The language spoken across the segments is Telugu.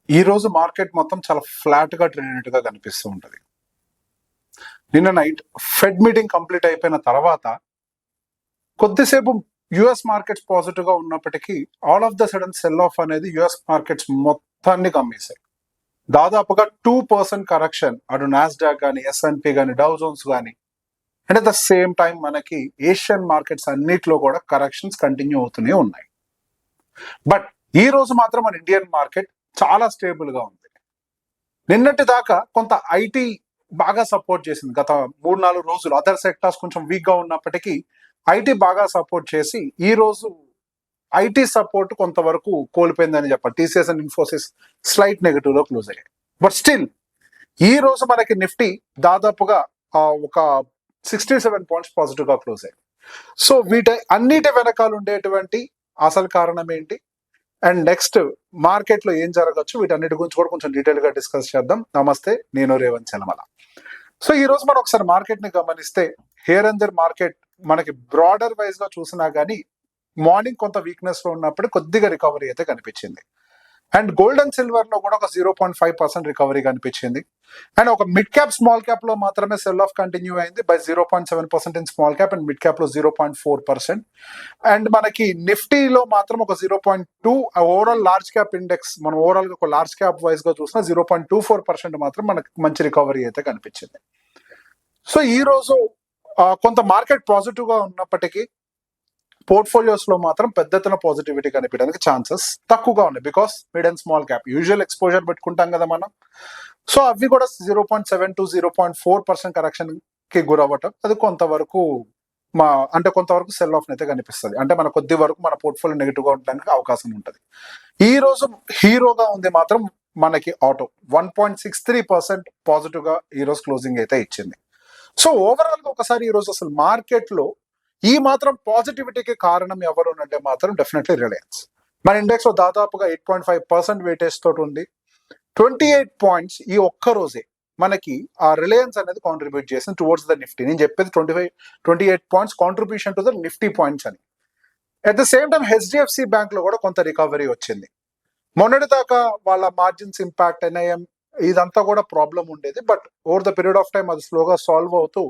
ఈ రోజు మార్కెట్ మొత్తం చాలా ఫ్లాట్ గా ట్రేడ్ అయినట్టుగా కనిపిస్తూ ఉంటది. నిన్న నైట్ ఫెడ్ మీటింగ్ కంప్లీట్ అయిపోయిన తర్వాత కొద్దిసేపు యుఎస్ మార్కెట్స్ పాజిటివ్ గా ఉన్నప్పటికీ all of the sudden cell of అనేది యుఎస్ మార్కెట్స్ మొత్తాన్ని కమ్మేశాయి. దాదాపుగా 2% కరెక్షన్ అటు నాస్డాక్ కానీ ఎస్ఎన్పి కానీ డౌ జోన్స్ కానీ and at the same time మనకి ఏషియన్ మార్కెట్స్ అన్నిట్లో కూడా కరెక్షన్స్ కంటిన్యూ అవుతూనే ఉన్నాయి. బట్ ఈ రోజు మాత్రం మన ఇండియన్ మార్కెట్ చాలా స్టేబుల్ గా ఉంది. నిన్నటి దాకా కొంత ఐటీ బాగా సపోర్ట్ చేసింది. గత 3-4 రోజులు అదర్ సెక్టార్స్ కొంచెం వీక్ గా ఉన్నప్పటికీ ఐటీ బాగా సపోర్ట్ చేసి ఈ రోజు ఐటీ సపోర్ట్ కొంతవరకు కోల్పోయిందని చెప్పాలి. TCS and Infosys slight negative లో క్లోజ్ అయ్యాయి. బట్ స్టిల్ ఈ రోజు మనకి నిఫ్టీ దాదాపుగా ఒక 67 పాయింట్స్ పాజిటివ్ గా క్లోజ్ అయ్యాయి. సో అన్నిటి వెనకాల ఉండేటువంటి అసలు కారణం ఏంటి అండ్ నెక్స్ట్ మార్కెట్ లో ఏం జరగచ్చు, వీటన్నిటి గురించి కూడా కొంచెం డీటెయిల్ గా డిస్కస్ చేద్దాం. నమస్తే, నేను రేవంత్ చలమల. సో ఈ రోజు మనం ఒకసారి మార్కెట్ ని గమనిస్తే హియర్ అండ్ దేర్ మార్కెట్ మనకి బ్రాడర్ వైజ్ గా చూసినా గానీ మార్నింగ్ కొంత వీక్నెస్ లో ఉన్నప్పుడు కొద్దిగా రికవరీ అయితే కనిపించింది. అండ్ గోల్డ్ అండ్ సిల్వర్ లో కూడా ఒక 0.5% రికవరీ కనిపించింది. అండ్ ఒక మిడ్ క్యాప్ స్మాల్ క్యాప్ లో మాత్రమే సెల్ ఆఫ్ కంటిన్యూ అయింది by 0.7% in small cap and mid cap లో 0.4%. అండ్ మనకి నిఫ్టీలో మాత్రం ఒక 0.2 ఓవరాల్ లార్జ్ క్యాప్ ఇండెక్స్ మనం ఓవరాల్ గా ఒక లార్జ్ క్యాప్ వైజ్ గా చూసినా 0.24% మాత్రం మనకి మంచి రికవరీ అయితే కనిపించింది. సో ఈ రోజు కొంత మార్కెట్ పాజిటివ్ గా ఉన్నప్పటికీ పోర్ట్ఫోలియోస్ లో మాత్రం పెద్ద ఎత్తున పాజిటివిటీ కనిపించడానికి ఛాన్సెస్ తక్కువగా ఉన్నాయి. Because mid and small cap usual exposure పెట్టుకుంటాం కదా మనం. సో అవి కూడా 0.7 to 0.4% కరెక్షన్ కి గురవ్వటం అది కొంతవరకు కొంతవరకు సెల్ ఆఫ్ అయితే కనిపిస్తుంది. అంటే మన కొద్ది వరకు మన పోర్ట్ఫోలియో నెగిటివ్ గా ఉండడానికి అవకాశం ఉంటుంది. ఈ రోజు హీరోగా ఉంది మాత్రం మనకి ఆటో 1.63% పాజిటివ్ గా ఈ రోజు క్లోజింగ్ అయితే ఇచ్చింది. సో ఓవరాల్ గా ఒకసారి ఈ రోజు అసలు మార్కెట్ లో ఈ మాత్రం పాజిటివిటీకి కారణం ఎవరు అంటే మాత్రం డెఫినెట్లీ రిలయన్స్. మన ఇండెక్స్ లో దాదాపుగా 8.5% వెయిటేజ్ తోటి ఉంది. 28 పాయింట్స్ ఈ ఒక్క రోజే మనకి ఆ రిలయన్స్ అనేది కాంట్రిబ్యూట్ చేసింది టువర్డ్స్ ద నిఫ్టీ. నేను చెప్పేది 28 points contribution to the Nifty points అని. At the same time HDFC bank లో కూడా కొంత రికవరీ వచ్చింది. మొన్నటి దాకా వాళ్ళ మార్జిన్స్ ఇంపాక్ట్ ఎన్ఐఎం ఇదంతా కూడా ప్రాబ్లం ఉండేది. But over the period of time అది స్లోగా సాల్వ్ అవుతూ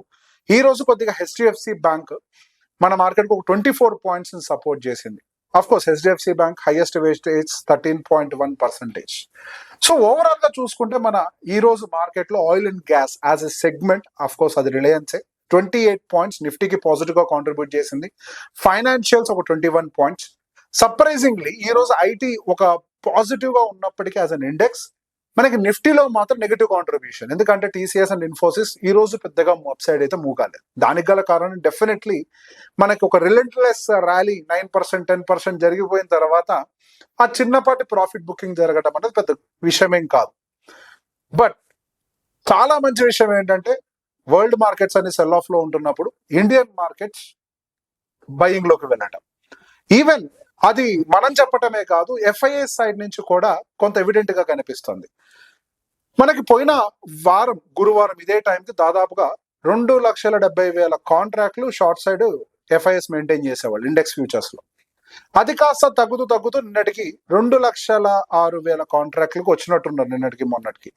ఈ రోజు కొద్దిగా హెచ్డిఎఫ్సి బ్యాంక్ మన మార్కెట్ కు ఒక 24 పాయింట్స్ సపోర్ట్ చేసింది. Of course HDFC bank highest weightage 13.1%. So overall గా చూసుకుంటే మన ఈ రోజు మార్కెట్ లో oil and gas as a segment of course అది రిలయన్సే 28 పాయింట్స్ నిఫ్టీకి పాజిటివ్ గా కాంట్రిబ్యూట్ చేసింది. ఫైనాన్షియల్స్ ఒక 21 పాయింట్స్. సర్ప్రైజింగ్లీ ఈ రోజు ఐటీ ఒక పాజిటివ్ గా ఉన్నప్పటికీ యాజ్ అన్ ఇండెక్స్ మనకి నిఫ్టీలో మాత్రం నెగిటివ్ కాంట్రిబ్యూషన్. ఎందుకంటే టీసీఎస్ అండ్ ఇన్ఫోసిస్ ఈ రోజు పెద్దగా అప్ సైడ్ అయితే మూవ్ కాలేదు. దానికి గల కారణం డెఫినెట్లీ మనకి ఒక రిలెంట్లెస్ ర్యాలీ 9% 10% జరిగిపోయిన తర్వాత ఆ చిన్నపాటి ప్రాఫిట్ బుకింగ్ జరగడం అనేది పెద్ద విషయమేం కాదు. బట్ చాలా మంచి విషయం ఏంటంటే వరల్డ్ మార్కెట్స్ అన్ని సెల్ ఆఫ్ లో ఉంటున్నప్పుడు ఇండియన్ మార్కెట్స్ బయింగ్ లోకి వెళ్ళటం. ఈవెన్ అది మనం చెప్పటమే కాదు, ఎఫ్ఐఎస్ సైడ్ నుంచి కూడా కొంత ఎవిడెంట్ గా కనిపిస్తుంది. మనకి పోయిన వారం గురువారం ఇదే టైంకి దాదాపుగా 2,70,000 కాంట్రాక్ట్లు షార్ట్ సైడ్ ఎఫ్ఐఎస్ మెయింటైన్ చేసేవాళ్ళు ఇండెక్స్ ఫ్యూచర్స్ లో. అది కాస్త తగ్గుతూ నిన్నటికి 2,06,000 కాంట్రాక్ట్లకు వచ్చినట్టున్నారు నిన్నటికి మొన్నటికి.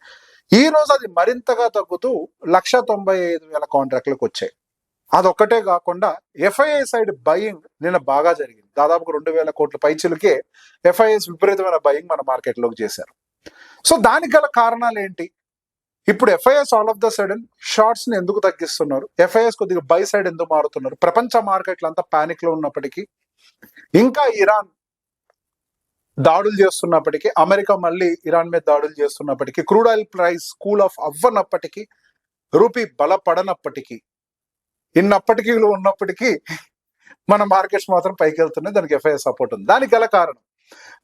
ఈ రోజు అది మరింతగా తగ్గుతూ 1,95,000 కాంట్రాక్ట్లకు వచ్చాయి. అదొక్కటే కాకుండా ఎఫ్ఐఐ సైడ్ బయింగ్ నిన్న బాగా జరిగింది. దాదాపు 2,000 కోట్ల పైచిలకే ఎఫ్ఐఎస్ విపరీతమైన బయింగ్ మన మార్కెట్ లోకి చేశారు. సో దానికి గల కారణాలు ఏంటి? ఇప్పుడు FIs all of the sudden shorts ని ఎందుకు తగ్గిస్తున్నారు? ఎఫ్ఐఎస్ కొద్దిగా బై సైడ్ ఎందుకు మారుతున్నారు? ప్రపంచ మార్కెట్లు అంతా పానిక్ లో ఉన్నప్పటికీ, ఇంకా ఇరాన్ దాడులు చేస్తున్నప్పటికీ, అమెరికా మళ్ళీ ఇరాన్ మీద దాడులు చేస్తున్నప్పటికీ, crude oil price cool off అవ్వనప్పటికీ, రూపీ బలపడనప్పటికీ, ఇన్నప్పటికీ ఉన్నప్పటికీ మన మార్కెట్స్ మాత్రం పైకి వెళ్తున్నాయి. దానికి ఎఫ్ఐఎస్ సపోర్ట్ ఉంది. దానికి గల కారణం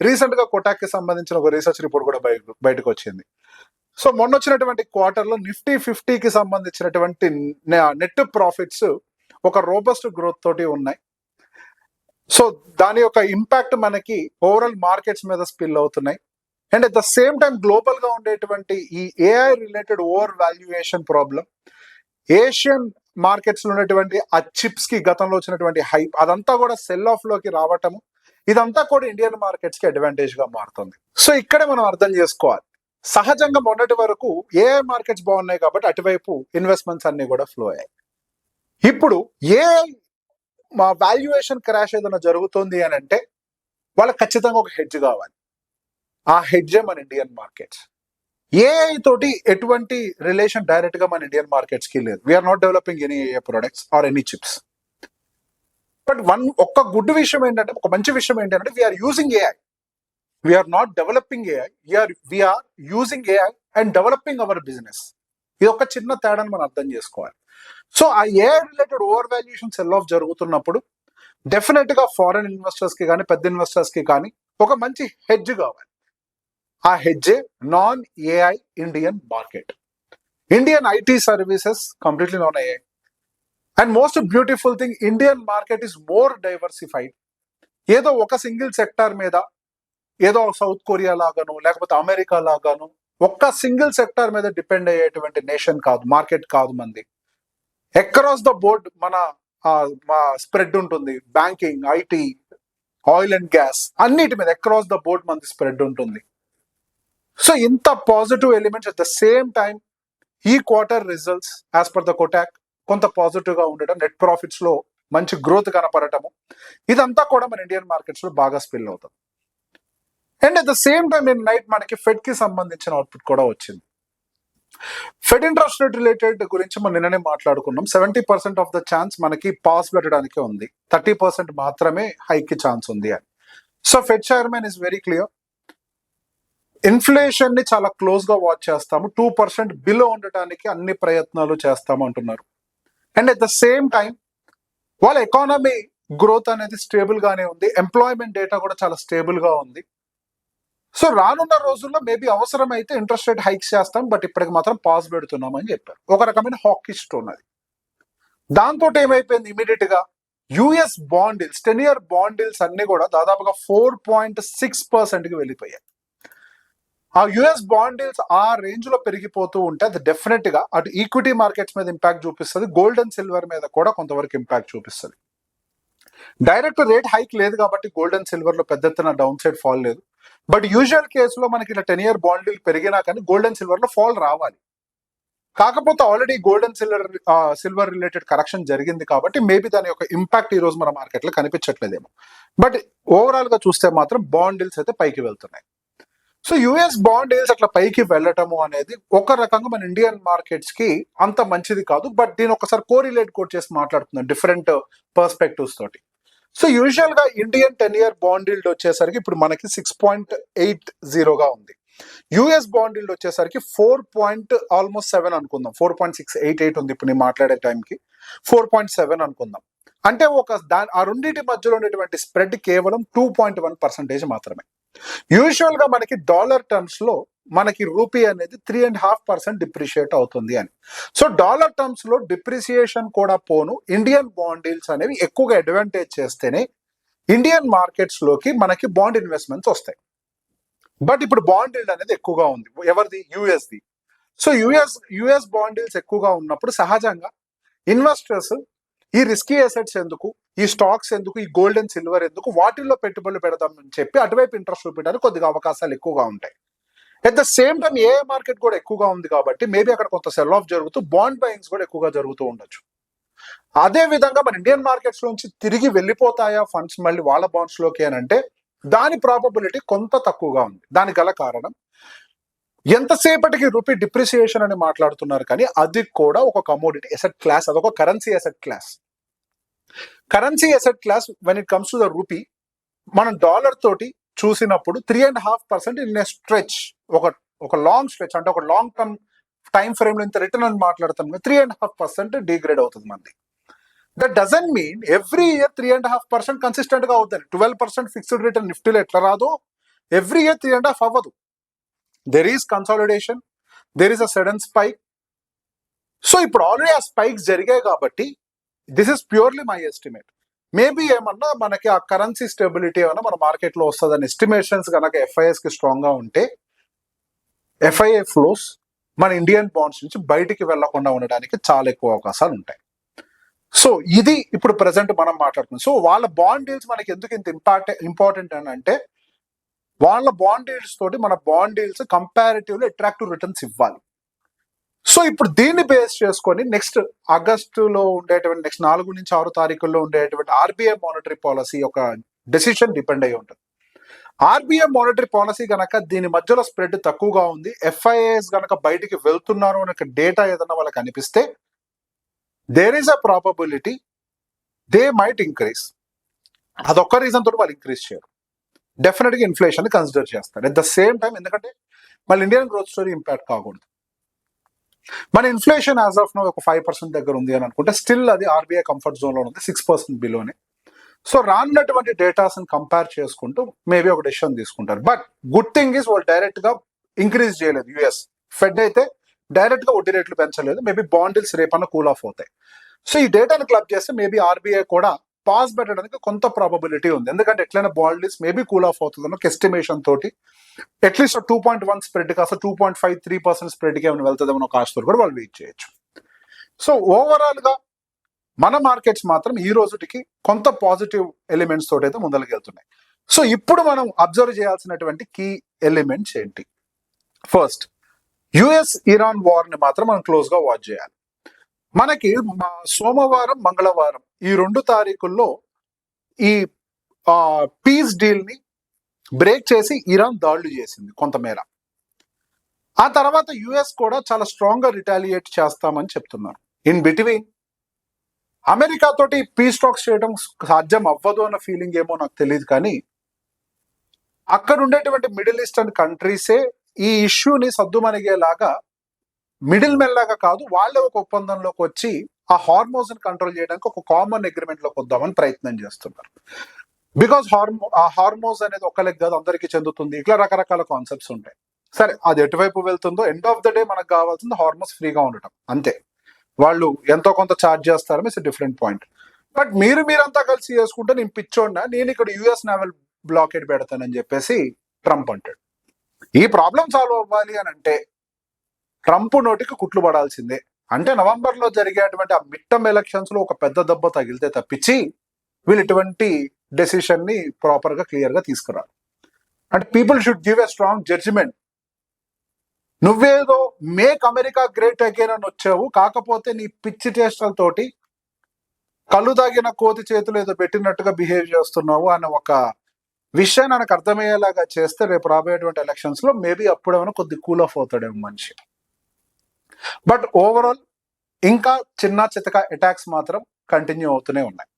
రీసెంట్ గా కోటాక్ కి సంబంధించిన ఒక రీసెర్చ్ రిపోర్ట్ కూడా బయటకు వచ్చింది. సో మొన్న వచ్చినటువంటి క్వార్టర్ లో నిఫ్టీ 50కి సంబంధించినటువంటి నెట్ ప్రాఫిట్స్ ఒక రోబస్ట్ గ్రోత్ తోటి ఉన్నాయి. సో దాని యొక్క ఇంపాక్ట్ మనకి ఓవరాల్ మార్కెట్స్ మీద స్పిల్ అవుతున్నాయి. And at the same time global గా ఉండేటువంటి ఈ AI related over valuation problem, Asian markets లో ఉన్నటువంటి ఆ చిప్స్ కి గతంలో వచ్చినటువంటి హైప్ అదంతా కూడా సెల్ ఆఫ్ లోకి రావటము, ఇదంతా కూడా ఇండియన్ మార్కెట్స్ కి అడ్వాంటేజ్ గా మారుతుంది. సో ఇక్కడే మనం అర్థం చేసుకోవాలి, సహజంగా మొన్నటి వరకు ఏ మార్కెట్స్ బాగున్నాయి కాబట్టి అటువైపు ఇన్వెస్ట్మెంట్స్ అన్ని కూడా ఫ్లో అయ్యాయి. ఇప్పుడు ఏ మా వాల్యుయేషన్ క్రాష్ ఏదైనా జరుగుతుంది అని అంటే వాళ్ళకి ఖచ్చితంగా ఒక హెడ్జ్ కావాలి. ఆ హెడ్జే మన ఇండియన్ మార్కెట్స్. ఏఐ తోటి ఎటువంటి రిలేషన్ డైరెక్ట్ గా మన ఇండియన్ మార్కెట్స్ కి లేదు. We're not developing any AI products or any chips. But ఒక్క గుడ్ విషయం ఏంటంటే, ఒక మంచి విషయం ఏంటంటే, we're using AI. We're not developing AI, we're using AI and developing our business. ఇది ఒక చిన్న తేడాని మనం అర్థం చేసుకోవాలి. సో ఆ AI related over valuation sell off జరుగుతున్నప్పుడు డెఫినెట్ గా ఫారెన్ ఇన్వెస్టర్స్ కి కానీ పెద్ద ఇన్వెస్టర్స్ కి కానీ ఒక మంచి హెడ్జ్ కావాలి. ఆ హెడ్జే non AI Indian market. Indian IT services completely non AI. And most beautiful thing, Indian market is more diversified. ఏదో ఒక సింగిల్ సెక్టార్ మీద, ఏదో సౌత్ కొరియా లాగాను లేకపోతే అమెరికా లాగాను ఒక్క సింగిల్ సెక్టార్ మీద డిపెండ్ అయ్యేటువంటి నేషన్ కాదు, మార్కెట్ కాదు మంది. అక్రాస్ ద బోర్డ్ మా స్ప్రెడ్ ఉంటుంది. Banking, IT, oil and gas అన్నిటి మీద అక్రాస్ ద బోర్డ్ మంది స్ప్రెడ్ ఉంటుంది. సో ఇంత positive elements at the same time ఈ quarter results as per the Kotak కొంత పాజిటివ్ గా ఉండటం, నెట్ ప్రాఫిట్స్ లో మంచి గ్రోత్ కనపడటము, ఇదంతా కూడా మన ఇండియన్ మార్కెట్స్ లో బాగా స్పిల్ అవుతుంది. And at the same time నేను నైట్ మనకి ఫెడ్ కి సంబంధించిన అవుట్పుట్ కూడా వచ్చింది. ఫెడ్ ఇంట్రెస్ట్ రేట్ రిలేటెడ్ గురించి మనం నిన్ననే మాట్లాడుకున్నాం. 70% ఆఫ్ ద ఛాన్స్ మనకి పాస్ పెట్టడానికి ఉంది, 30% మాత్రమే హైక్ కి ఛాన్స్ ఉంది అని. So fed chairman is very clear, inflation ని చాలా క్లోజ్ గా వాచ్ చేస్తాము, 2% బిలో ఉండటానికి అన్ని ప్రయత్నాలు చేస్తాము అంటున్నారు. And at the same time వాళ్ళ ఎకానమీ గ్రోత్ అనేది స్టేబుల్ గానే ఉంది, ఎంప్లాయ్మెంట్ డేటా కూడా చాలా స్టేబుల్ గా ఉంది. సో రానున్న రోజుల్లో మేబీ అవసరం అయితే ఇంట్రెస్ట్ రేట్ హైక్స్ చేస్తాం, బట్ ఇప్పటికి మాత్రం పాస్ పెడుతున్నాం అని చెప్పారు. ఒక రకమైన హాకిష్ టోన్ అది. దాంతో ఏమైపోయింది, ఇమీడియట్ గా US bond deals, 10-year bond deals అన్ని కూడా దాదాపుగా 4.6% కి వెళ్ళిపోయాయి. ఆ యుఎస్ బాండ్ డీల్స్ ఆ రేంజ్ లో పెరిగిపోతూ ఉంటే అది డెఫినెట్ గా అటు ఈక్విటీ మార్కెట్స్ మీద ఇంపాక్ట్ చూపిస్తుంది, గోల్డ్ అండ్ సిల్వర్ మీద కూడా కొంతవరకు ఇంపాక్ట్ చూపిస్తుంది. డైరెక్ట్ రేట్ హైక్ లేదు కాబట్టి గోల్డ్ అండ్ సిల్వర్ లో పెద్ద ఎత్తున డౌన్ సైడ్ ఫాల్ లేదు. బట్ యూజువల్ కేసులో మనకి ఇలా 10-year బాండ్ డీల్ పెరిగినా కానీ గోల్డ్ అండ్ సిల్వర్ లో ఫాల్ రావాలి. కాకపోతే already gold and silver related correction జరిగింది కాబట్టి మేబీ దాని యొక్క ఇంపాక్ట్ ఈ రోజు మన మార్కెట్ లో కనిపించట్లేదేమో. బట్ ఓవరాల్ గా చూస్తే మాత్రం బాండ్ డీల్స్ అయితే పైకి వెళ్తున్నాయి. సో యుఎస్ బాండ్ డీల్స్ అట్లా పైకి వెళ్ళటము అనేది ఒక రకంగా మన ఇండియన్ మార్కెట్స్ కి అంత మంచిది కాదు. బట్ దీని ఒకసారి కోరిలేట్ కోట్ చేసి మాట్లాడుతున్నాం డిఫరెంట్ పర్స్పెక్టివ్స్ తోటి. సో యూజువల్ గా ఇండియన్ 10-year బాండ్ డీల్డ్ వచ్చేసరికి ఇప్పుడు మనకి 6.80 గా ఉంది. యుఎస్ బాండ్ డీల్డ్ వచ్చేసరికి 4.7 అనుకుందాం, 4.688 ఉంది ఇప్పుడు నేను మాట్లాడే టైంకి, 4.7 అనుకుందాం. అంటే ఆ రెండింటి మధ్యలో ఉన్నటువంటి స్ప్రెడ్ కేవలం 2.1% మాత్రమే. యూజువల్ గా మనకి డాలర్ టర్మ్స్ లో మనకి రూపీ అనేది 3.5% డిప్రిషియేట్ అవుతుంది అని. సో డాలర్ టర్మ్స్ లో డిప్రిసియేషన్ కూడా పోను, ఇండియన్ బాండ్ డీల్స్ అనేవి ఎక్కువగా అడ్వాంటేజ్ చేస్తేనే ఇండియన్ మార్కెట్స్ లోకి మనకి బాండ్ ఇన్వెస్ట్మెంట్స్ వస్తాయి. బట్ ఇప్పుడు బాండ్ డీల్ అనేది ఎక్కువగా ఉంది, ఎవరిది, యుఎస్ది. సో యుఎస్ బాండ్ డీల్స్ ఎక్కువగా ఉన్నప్పుడు సహజంగా ఇన్వెస్టర్స్ ఈ రిస్కీ అసెట్స్ ఎందుకు, ఈ స్టాక్స్ ఎందుకు, ఈ గోల్డ్ అండ్ సిల్వర్ ఎందుకు, వాటిల్లో పెట్టుబడులు పెడదామని చెప్పి అటువైపు ఇంట్రెస్ట్ చూపించడానికి కొద్దిగా అవకాశాలు ఎక్కువగా ఉంటాయి. At the same time A market కూడా ఎక్కువగా ఉంది కాబట్టి మేబీ అక్కడ కొంత సెల్ ఆఫ్ జరుగుతూ బాండ్ బయింగ్స్ కూడా ఎక్కువగా జరుగుతూ ఉండొచ్చు. అదే విధంగా మన ఇండియన్ మార్కెట్స్ నుంచి తిరిగి వెళ్ళిపోతాయా ఫండ్స్ మళ్ళీ వాళ్ళ బాండ్స్ లోకి అని అంటే దాని ప్రాబబిలిటీ కొంత తక్కువగా ఉంది. దానికి గల కారణం, ఎంతసేపటికి రూపీ డిప్రిసియేషన్ అని మాట్లాడుతున్నారు కానీ అది కూడా ఒక కమోడిటీ అసెట్ క్లాస్, అదొక currency asset class. Currency asset class when it comes to the rupee మనం డాలర్ తోటి చూసినప్పుడు 3.5% ఇన్ ఏ స్ట్రెచ్, ఒక లాంగ్ స్ట్రెచ్ అంటే ఒక లాంగ్ టర్మ్ టైం ఫ్రేమ్ లో ఇంత రిటర్న్ అని మాట్లాడతాం, 3.5% డిగ్రేడ్ అవుతుంది మంది. That doesn't mean every year 3.5% consistent గా అవుతుంది. 12% ఫిక్స్డ్ రిటర్న్ నిఫ్టీలో ఎట్లా రాదో ఎవ్రీ ఇయర్ 3.5 అవ్వదు. There is consolidation, there is a sudden spike. So ఇప్పుడు ఆల్రెడీ ఆ స్పైక్స్ జరిగాయి కాబట్టి this is purely my estimate. Maybe ఏమన్నా మనకి ఆ కరెన్సీ స్టెబిలిటీ ఏమన్నా మన మార్కెట్ లో వస్తుందని ఎస్టిమేషన్స్ కనుక ఎఫ్ఐఎస్ కి స్ట్రాంగ్ గా ఉంటే ఎఫ్ఐఏ ఫ్లోస్ మన ఇండియన్ బాండ్స్ నుంచి బయటికి వెళ్లకుండా ఉండడానికి చాలా ఎక్కువ అవకాశాలు ఉంటాయి. సో ఇది ఇప్పుడు ప్రెసెంట్ మనం మాట్లాడుతున్నాం. సో వాళ్ళ బాండ్ డీల్స్ మనకి ఎందుకు ఇంత ఇంపార్టెంట్ అని అంటే, వాళ్ళ బాండ్ డీల్స్ తోటి మన bond deals comparatively attractive returns ఇవ్వాలి. సో ఇప్పుడు దీన్ని బేస్ చేసుకొని నెక్స్ట్ ఆగస్టులో ఉండేటువంటి నెక్స్ట్ 4 నుంచి 6 తారీఖుల్లో ఉండేటువంటి ఆర్బీఐ మానిటరీ పాలసీ యొక్క డెసిషన్ డిపెండ్ అయి ఉంటుంది. ఆర్బీఐ మానిటరీ పాలసీ గనక దీని మధ్యలో స్ప్రెడ్ తక్కువగా ఉంది, ఎఫ్ఐఏస్ గనక బయటికి వెళ్తున్నారు అనే డేటా ఏదన్నా వాళ్ళకి అనిపిస్తే, there is a probability they might increase. అదొక్క రీజన్ తోటి వాళ్ళు ఇంక్రీజ్ చేయరు. డెఫినెట్ గా ఇన్ఫ్లేషన్ కన్సిడర్ చేస్తారు. అట్ ద సేమ్ టైం ఎందుకంటే మళ్ళీ ఇండియన్ గ్రోత్ స్టోరీ ఇంపాక్ట్ కాకూడదు. మన ఇన్ఫ్లేషన్ యాజ్ ఆఫ్ నో ఒక 5% దగ్గర ఉంది అని అనుకుంటే, స్టిల్ అది ఆర్బీఐ కంఫర్ట్ జోన్ లో ఉంది, 6% బిలోనే. సో రానున్నటువంటి డేటాస్ కంపేర్ చేసుకుంటూ మేబీ ఒక డెసిషన్ తీసుకుంటారు. బట్ గుడ్ థింగ్ ఈస్ వాళ్ళు డైరెక్ట్ గా ఇంక్రీజ్ చేయలేదు. యుఎస్ ఫెడ్ అయితే డైరెక్ట్ గా వడ్డీ రేట్లు పెంచలేదు. మేబీ బాండిల్స్ రేపన్నా కూల్ ఆఫ్ అవుతాయి. సో ఈ డేటాను క్లబ్ చేస్తే మేబీ ఆర్బీఐ కూడా పాస్ పెట్టడానికి కొంత ప్రాబబిలిటీ ఉంది. ఎందుకంటే ఎట్లయినా బాండిల్స్ మేబీ కూల్ ఆఫ్ అవుతుందన్న ఒక ఎస్టిమేషన్ తోటి అట్లీస్ట్ 2.1 స్ప్రెడ్ కాస్త 2.53% స్ప్రెడ్కి ఏమైనా వెళ్తుందేమో ఒక ఆశతో కూడా వాళ్ళు వెయిట్ చేయొచ్చు. సో ఓవరాల్ గా మన మార్కెట్స్ మాత్రం ఈ రోజుకి కొంత పాజిటివ్ ఎలిమెంట్స్ తోటి అయితే ముందరికి వెళ్తున్నాయి. సో ఇప్పుడు మనం అబ్జర్వ్ చేయాల్సినటువంటి కీ ఎలిమెంట్స్ ఏంటి? ఫస్ట్, యుఎస్ ఇరాన్ వార్ ని మాత్రం మనం క్లోజ్ గా వాచ్ చేయాలి. మనకి సోమవారం మంగళవారం ఈ 2 తారీఖుల్లో ఈ పీస్ డీల్ ని బ్రేక్ చేసి ఇరాన్ దాడులు చేసింది కొంతమేర. ఆ తర్వాత యుఎస్ కూడా చాలా స్ట్రాంగ్ గా రిటాలియేట్ చేస్తామని చెప్తున్నారు. ఇన్ బిట్వీన్ అమెరికా తోటి పీస్ టాక్స్ చేయడం సాధ్యం అవ్వదు అన్న ఫీలింగ్ ఏమో నాకు తెలియదు, కానీ అక్కడ ఉండేటువంటి మిడిల్ ఈస్టర్న్ కంట్రీసే ఈ ఇష్యూని సద్దుమణిగేలాగా మిడిల్ మెన్ లాగా కాదు, వాళ్ళే ఒక ఒప్పందంలోకి వచ్చి ఆ హార్మోజ్ ని కంట్రోల్ చేయడానికి ఒక కామన్ అగ్రిమెంట్ లోకి వద్దామని ప్రయత్నం చేస్తున్నారు. బికాస్ ఆ హార్మోజ్ అనేది ఒకరికి కాదు అందరికీ చెందుతుంది. ఇట్లా రకరకాల కాన్సెప్ట్స్ ఉంటాయి. సరే, అది ఎటువైపు వెళ్తుందో ఎండ్ ఆఫ్ ద డే మనకు కావాల్సింది హార్మోజ్ ఫ్రీగా ఉండటం అంతే. వాళ్ళు ఎంతో కొంత ఛార్జ్ చేస్తారని ఇట్స్ డిఫరెంట్ పాయింట్. బట్ మీరంతా కలిసి చేసుకుంటే నేను పిచ్చోడినా, నేను ఇక్కడ యుఎస్ నావల్ బ్లాకేడ్ పెడతానని చెప్పేసి ట్రంప్ అంటాడు. ఈ ప్రాబ్లం సాల్వ్ అవ్వాలి అని అంటే ట్రంప్ నోటికి కుట్లు పడాల్సిందే. అంటే నవంబర్ లో జరిగేటువంటి ఆ మిడ్ టర్మ్ ఎలక్షన్స్ లో ఒక పెద్ద దెబ్బ తగిలితే తప్పించి వీళ్ళు ఇటువంటి డెసిషన్ ని ప్రాపర్ గా క్లియర్ గా తీసుకురారు. అంటే people should give a strong judgement. నువ్వేదో మేక్ అమెరికా గ్రేట్ అగైన్ అని వచ్చావు, కాకపోతే నీ పిచ్చి చేష్టలతోటి కళ్ళు తాగిన కోతి చేతులు ఏదో పెట్టినట్టుగా బిహేవ్ చేస్తున్నావు అన్న ఒక విషయాన్ని నాకు అర్థమయ్యేలాగా చేస్తే రేపు రాబోయేటువంటి ఎలక్షన్స్ లో మేబీ అప్పుడేమైనా కొద్ది కూల్ ఆఫ్ అవుతాడేమో మనిషి. బట్ ఓవరాల్ ఇంకా చిన్న చితక అటాక్స్ మాత్రం కంటిన్యూ అవుతూనే ఉన్నాయి.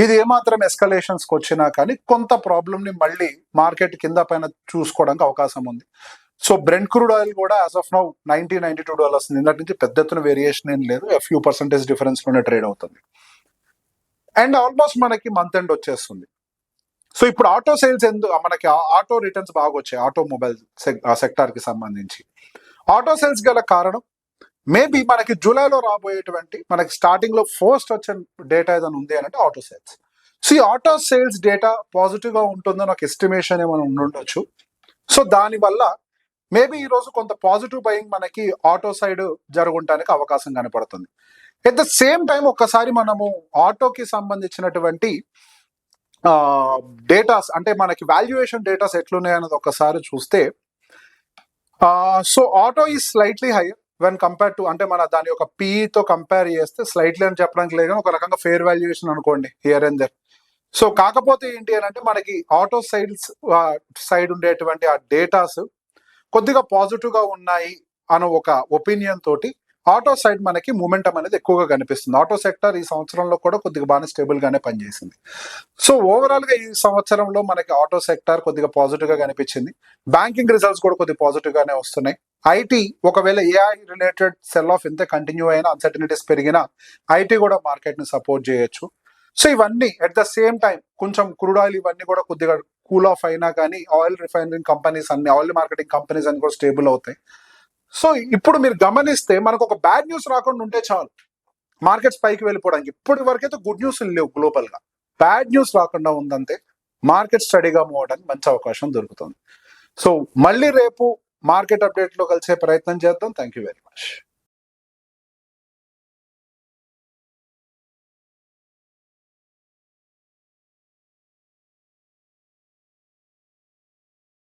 ఇది ఏమాత్రం ఎస్కలేషన్స్ కి వచ్చినా కానీ కొంత ప్రాబ్లమ్ ని మళ్ళీ మార్కెట్ కింద పైన చూసుకోవడానికి అవకాశం ఉంది. సో బ్రెంట్ క్రూడ్ ఆయిల్ కూడా యాజ్ ఆఫ్ నౌ $92 నిన్నటి నుంచి పెద్ద ఎత్తున వేరియేషన్ ఏం లేదు, ఫ్యూ పర్సెంటేజ్ డిఫరెన్స్ లోనే ట్రేడ్ అవుతుంది. అండ్ ఆల్మోస్ట్ మనకి మంత్ ఎండ్ వచ్చేస్తుంది. సో ఇప్పుడు ఆటో సేల్స్ మనకి ఆటో రిటర్న్స్ బాగా వచ్చాయి ఆటోమొబైల్ సెక్టార్ కి సంబంధించి. ఆటో సేల్స్ గల కారణం మేబీ మనకి జూలైలో రాబోయేటువంటి మనకి స్టార్టింగ్ లో ఫస్ట్ వచ్చిన డేటా ఏదైనా ఉంది అని అంటే ఆటో సేల్స్. సో ఈ ఆటో సేల్స్ డేటా పాజిటివ్ గా ఉంటుందని ఒక ఎస్టిమేషన్ ఏమైనా ఉండొచ్చు. సో దానివల్ల మేబీ ఈ రోజు కొంత పాజిటివ్ బయింగ్ మనకి ఆటో సైడ్ జరుగుంటానికి అవకాశం కనపడుతుంది. ఎట్ ద సేమ్ టైం ఒక్కసారి మనము ఆటోకి సంబంధించినటువంటి డేటాస్ అంటే మనకి వాల్యుయేషన్ డేటాస్ ఎట్లున్నాయి అన్నది ఒకసారి చూస్తే, so auto is slightly hire when compare to, అంటే మన దాని యొక్క పీఈతో కంపేర్ చేస్తే స్లైట్లీ అని చెప్పడానికి లేదు, ఒక రకంగా ఫేర్ వాల్యుయేషన్ అనుకోండి హియర్ అండ్ దేర్. సో కాకపోతే ఏంటి అని అంటే మనకి ఆటో సైడ్ ఉండేటువంటి ఆ డేటాస్ కొద్దిగా పాజిటివ్ గా ఉన్నాయి అన్న ఒక ఒపీనియన్ తోటి ఆటో సైడ్ మనకి మూమెంటం అనేది ఎక్కువగా కనిపిస్తుంది. ఆటో సెక్టర్ ఈ సంవత్సరంలో కూడా కొద్దిగా బాగా స్టేబుల్ గానే పనిచేసింది. సో ఓవరాల్ గా ఈ సంవత్సరంలో మనకి ఆటో సెక్టర్ కొద్దిగా పాజిటివ్ గా కనిపించింది. బ్యాంకింగ్ రిజల్ట్స్ కూడా కొద్దిగా పాజిటివ్ గానే వస్తున్నాయి. ఐటీ ఒకవేళ ఏఐ రిలేటెడ్ సెల్ ఆఫ్ ఎంత కంటిన్యూ అయినా, అన్సర్టనిటీస్ పెరిగినా ఐటీ కూడా మార్కెట్ ని సపోర్ట్ చేయొచ్చు. సో ఇవన్నీ అట్ ద సేమ్ టైం కొంచెం క్రూడ్ ఆయిల్ ఇవన్నీ కూడా కొద్దిగా కూల్ ఆఫ్ అయినా కానీ ఆయిల్ రిఫైనరింగ్ కంపెనీస్ అన్ని, ఆయిల్ మార్కెటింగ్ కంపెనీస్ అన్ని కూడా స్టేబుల్ అవుతాయి. సో ఇప్పుడు మీరు గమనిస్తే మనకు ఒక బ్యాడ్ న్యూస్ రాకుండా ఉంటే చాలు మార్కెట్స్ పైకి వెళ్ళిపోవడానికి. ఇప్పటి వరకైతే గుడ్ న్యూస్ లేవు గ్లోబల్ గా, బ్యాడ్ న్యూస్ రాకుండా ఉందంటే మార్కెట్ స్టడీగా మూవ్ అవడానికి మంచి అవకాశం దొరుకుతుంది. సో మళ్ళీ రేపు మార్కెట్ అప్డేట్ లో కలిసే ప్రయత్నం చేద్దాం. Thank you very much.